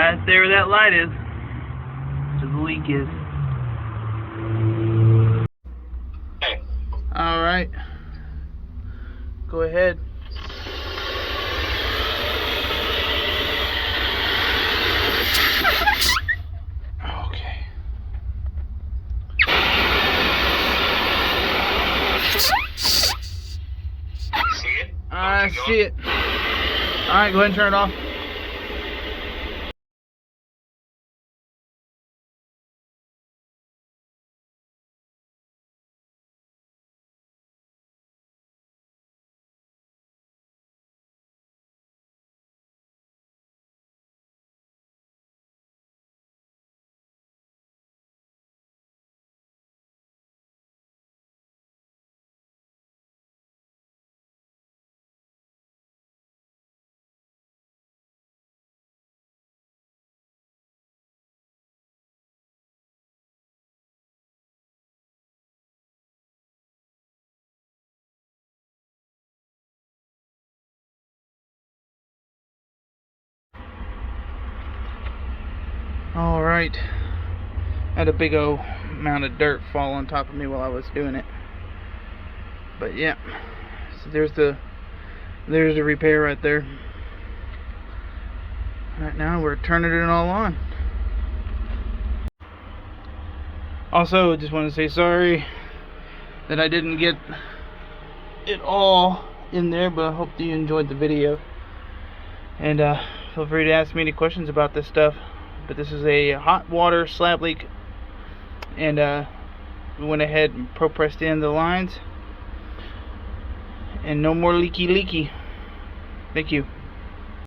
Right there where that light is. Where the leak is. Hey. Alright. Go ahead. Okay. See it? I see it. Alright, go ahead and turn it off. Alright. I had a big old amount of dirt fall on top of me while I was doing it. But yeah. So there's the repair right there. Right now we're turning it all on. Also, just want to say sorry that I didn't get it all in there, but I hope that you enjoyed the video. And feel free to ask me any questions about this stuff. But this is a hot water slab leak, and we went ahead and pressed in the lines, and no more leaky. Thank you.